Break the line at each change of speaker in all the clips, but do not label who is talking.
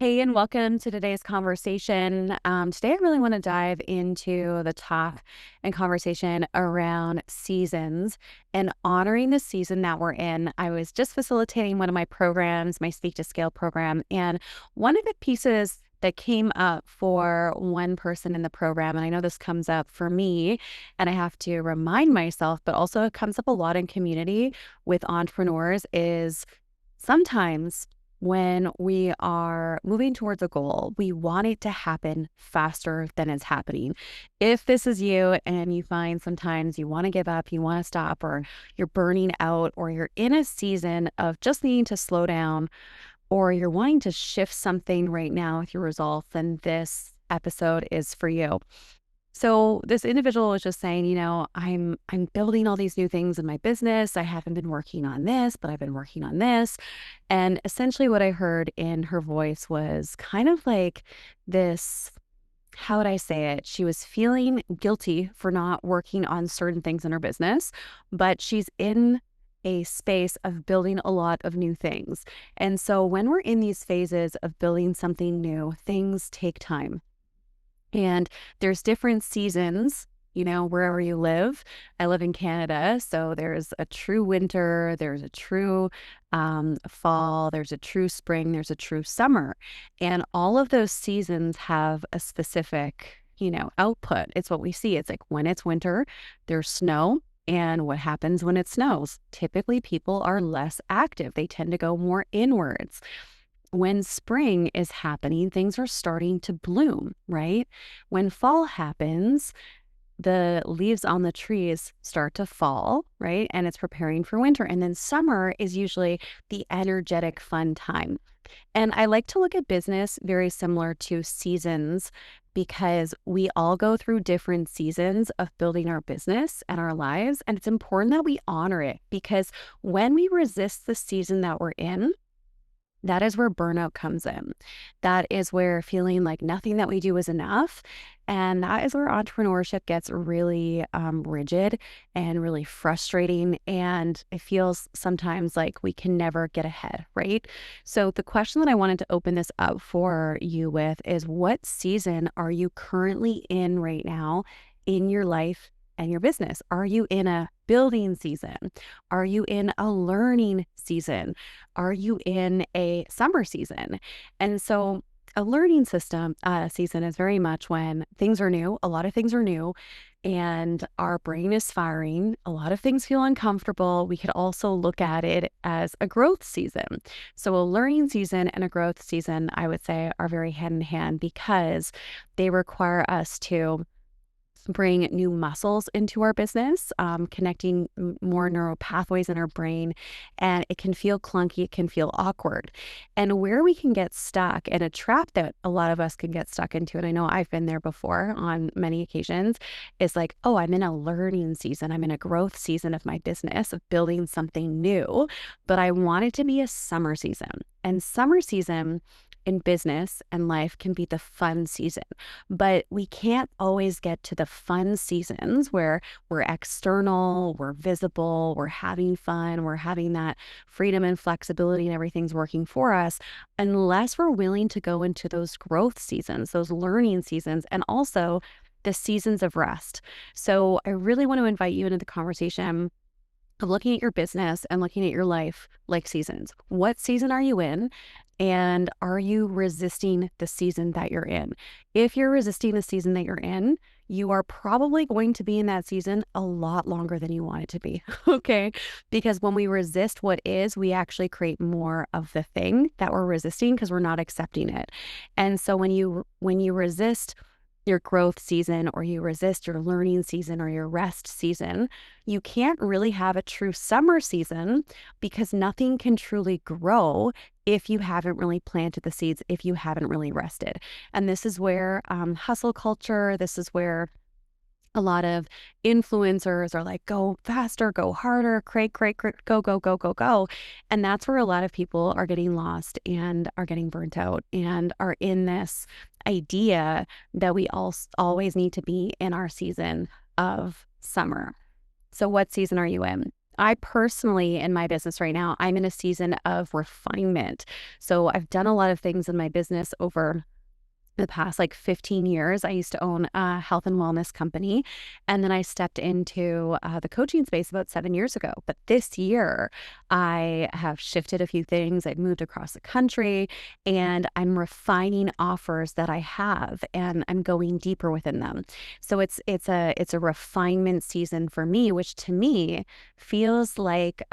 Hey, and welcome to today's conversation. Today, I really want to dive into the talk and conversation around seasons and honoring the season that we're in. I was just facilitating one of my programs, my Speak to Scale program, and one of the pieces that came up for one person in the program, and I know this comes up for me, and I have to remind myself, but also it comes up a lot in community with entrepreneurs, is sometimes when we are moving towards a goal, we want it to happen faster than it's happening. If this is you and you find sometimes you want to give up, you want to stop, or you're burning out, or you're in a season of just needing to slow down, or you're wanting to shift something right now with your results, then this episode is for you. So this individual was just saying, I'm building all these new things in my business. I haven't been working on this, but I've been working on this. And essentially what I heard in her voice was kind of like this, how would I say it? She was feeling guilty for not working on certain things in her business, but she's in a space of building a lot of new things. And so when we're in these phases of building something new, things take time. And there's different seasons, wherever you live. I live in Canada, so there's a true winter, there's a true fall, there's a true spring, there's a true summer. And all of those seasons have a specific, output. It's what we see. It's like when it's winter, there's snow. And what happens when it snows? Typically, people are less active. They tend to go more inwards. When spring is happening, things are starting to bloom, right? When fall happens, the leaves on the trees start to fall, right? And it's preparing for winter. And then summer is usually the energetic, fun time. And I like to look at business very similar to seasons because we all go through different seasons of building our business and our lives. And it's important that we honor it because when we resist the season that we're in, that is where burnout comes in. That is where feeling like nothing that we do is enough. And that is where entrepreneurship gets really rigid and really frustrating. And it feels sometimes like we can never get ahead, right? So, the question that I wanted to open this up for you with is, what season are you currently in right now in your life and your business? Are you in a building season? Are you in a learning season? Are you in a summer season? And so a learning season is very much when things are new, a lot of things are new, and our brain is firing. A lot of things feel uncomfortable. We could also look at it as a growth season. So a learning season and a growth season, I would say, are very hand in hand because they require us to bring new muscles into our business, connecting more neural pathways in our brain. And it can feel clunky, it can feel awkward. And where we can get stuck, and a trap that a lot of us can get stuck into, and I know I've been there before on many occasions, is like, oh, I'm in a learning season, I'm in a growth season of my business, of building something new, but I want it to be a summer season. And summer season in business and life can be the fun season. But we can't always get to the fun seasons where we're external, we're visible, we're having fun, we're having that freedom and flexibility and everything's working for us unless we're willing to go into those growth seasons, those learning seasons, and also the seasons of rest. So I really want to invite you into the conversation of looking at your business and looking at your life like seasons. What season are you in? And are you resisting the season that you're in? If you're resisting the season that you're in, you are probably going to be in that season a lot longer than you want it to be. Okay. Because when we resist what is, we actually create more of the thing that we're resisting because we're not accepting it. And so when you resist your growth season or you resist your learning season or your rest season, you can't really have a true summer season because nothing can truly grow if you haven't really planted the seeds, if you haven't really rested. And this is where hustle culture, this is where a lot of influencers are like, go faster, go harder, go, go, go, go, go. And that's where a lot of people are getting lost and are getting burnt out and are in this idea that we all always need to be in our season of summer. So what season are you in? I personally, in my business right now, I'm in a season of refinement. So I've done a lot of things in my business over the past like 15 years. I used to own a health and wellness company. And then I stepped into the coaching space about 7 years ago. But this year, I have shifted a few things. I've moved across the country and I'm refining offers that I have and I'm going deeper within them. So it's a refinement season for me, which to me feels like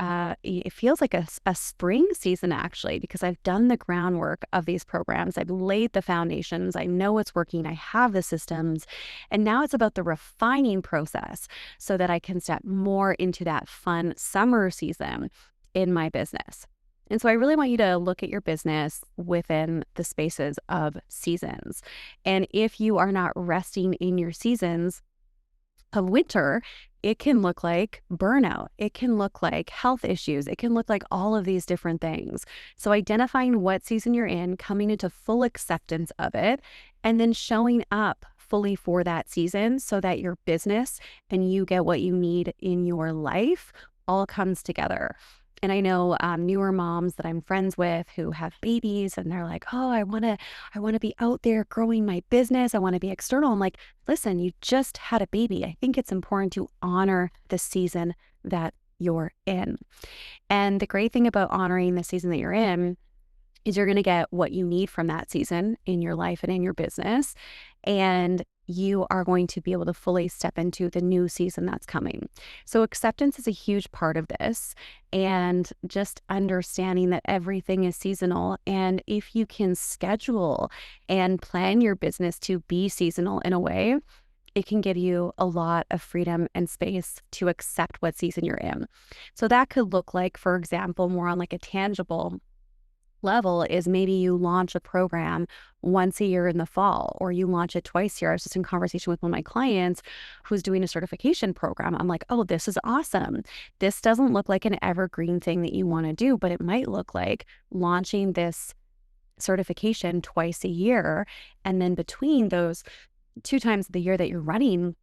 it feels like a spring season actually, because I've done the groundwork of these programs. I've laid the foundations. I know it's working. I have the systems. And now it's about the refining process so that I can step more into that fun summer season in my business. And so I really want you to look at your business within the spaces of seasons. And if you are not resting in your seasons, of winter, it can look like burnout. It can look like health issues. It can look like all of these different things. So, identifying what season you're in, coming into full acceptance of it, and then showing up fully for that season so that your business and you get what you need in your life all comes together. And I know newer moms that I'm friends with who have babies and they're like, oh, I want to be out there growing my business. I want to be external. I'm like, listen, you just had a baby. I think it's important to honor the season that you're in. And the great thing about honoring the season that you're in is you're going to get what you need from that season in your life and in your business. And you are going to be able to fully step into the new season that's coming. So acceptance is a huge part of this, and just understanding that everything is seasonal. And if you can schedule and plan your business to be seasonal in a way, it can give you a lot of freedom and space to accept what season you're in. So that could look like, for example, more on like a tangible level is maybe you launch a program once a year in the fall, or you launch it twice a year. I was just in conversation with one of my clients who's doing a certification program. I'm like, oh, this is awesome. This doesn't look like an evergreen thing that you want to do, but it might look like launching this certification twice a year. And then between those 2 times the year that you're running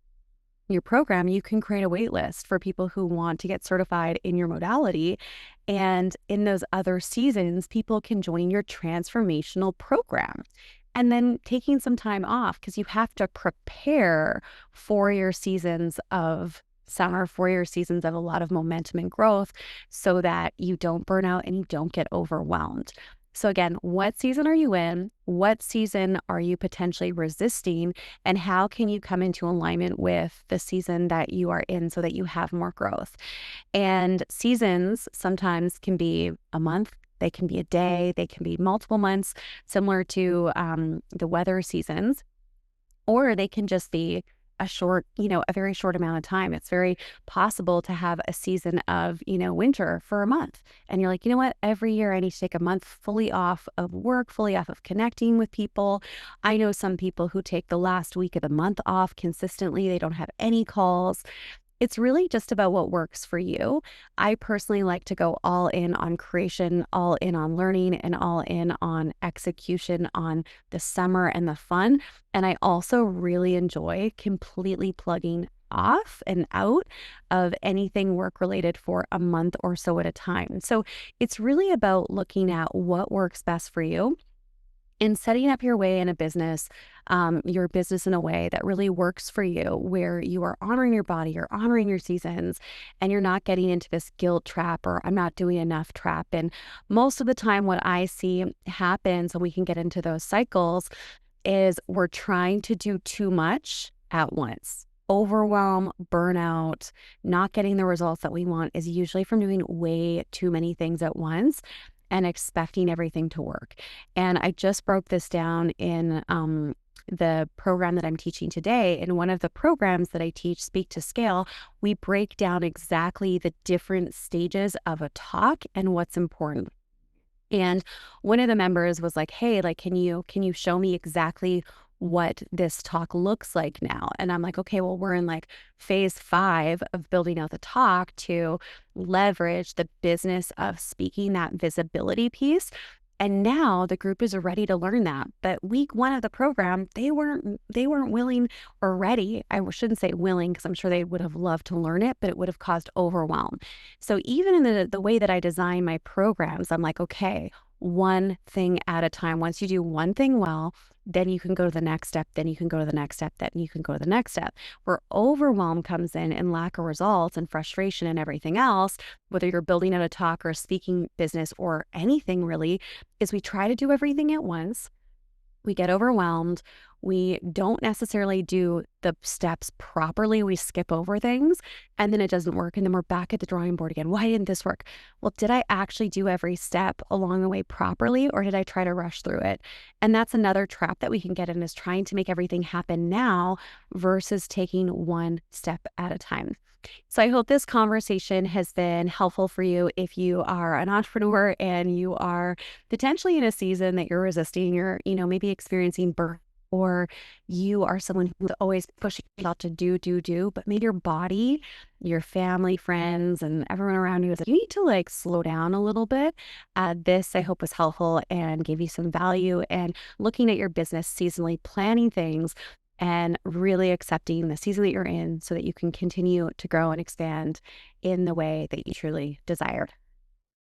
your program, you can create a wait list for people who want to get certified in your modality. And in those other seasons, people can join your transformational program. And then taking some time off because you have to prepare for your seasons of summer, for your seasons of a lot of momentum and growth so that you don't burn out and you don't get overwhelmed. So again, what season are you in? What season are you potentially resisting? And how can you come into alignment with the season that you are in so that you have more growth? And seasons sometimes can be a month, they can be a day, they can be multiple months, similar to the weather seasons, or they can just be a short, a very short amount of time. It's very possible to have a season of, winter for a month. And you're like, you know what? Every year I need to take a month fully off of work, fully off of connecting with people. I know some people who take the last week of the month off consistently. They don't have any calls. It's really just about what works for you. I personally like to go all in on creation, all in on learning, and all in on execution on the summer and the fun. And I also really enjoy completely plugging off and out of anything work related for a month or so at a time. So it's really about looking at what works best for you and setting up your way in a business, your business in a way that really works for you, where you are honoring your body, you're honoring your seasons, and you're not getting into this guilt trap or I'm not doing enough trap. And most of the time, what I see happens when we can get into those cycles is we're trying to do too much at once. Overwhelm, burnout, not getting the results that we want is usually from doing way too many things at once and expecting everything to work. And I just broke this down in the program that I'm teaching today. In one of the programs that I teach, Speak to Scale, we break down exactly the different stages of a talk and what's important. And one of the members was like, hey, like, can you show me exactly what this talk looks like now? And I'm like, okay, well, we're in like phase 5 of building out the talk to leverage the business of speaking, that visibility piece. And now the group is ready to learn that. But week one of the program, they weren't willing or ready. Shouldn't say willing because I'm sure they would have loved to learn it, but it would have caused overwhelm. So even in the way that I design my programs, I'm like, okay, one thing at a time. Once you do one thing well, then you can go to the next step, then you can go to the next step, then you can go to the next step. Where overwhelm comes in and lack of results and frustration and everything else, whether you're building out a talk or a speaking business or anything really, is we try to do everything at once. We get overwhelmed. We don't necessarily do the steps properly. We skip over things and then it doesn't work. And then we're back at the drawing board again. Why didn't this work? Well, did I actually do every step along the way properly or did I try to rush through it? And that's another trap that we can get in, is trying to make everything happen now versus taking one step at a time. So I hope this conversation has been helpful for you if you are an entrepreneur and you are potentially in a season that you're resisting, you're, maybe experiencing burnout, or you are someone who's always pushing yourself to do, but maybe your body, your family, friends, and everyone around you is like, you need to like slow down a little bit. This I hope was helpful and gave you some value, and looking at your business seasonally, planning things and really accepting the season that you're in so that you can continue to grow and expand in the way that you truly desire.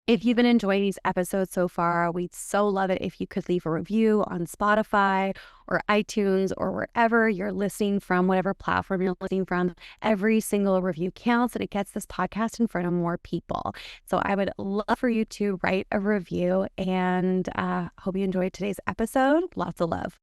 If you've been enjoying these episodes so far, we'd so love it if you could leave a review on Spotify or iTunes or wherever you're listening from, whatever platform you're listening from. Every single review counts and it gets this podcast in front of more people. So I would love for you to write a review, and hope you enjoyed today's episode. Lots of love.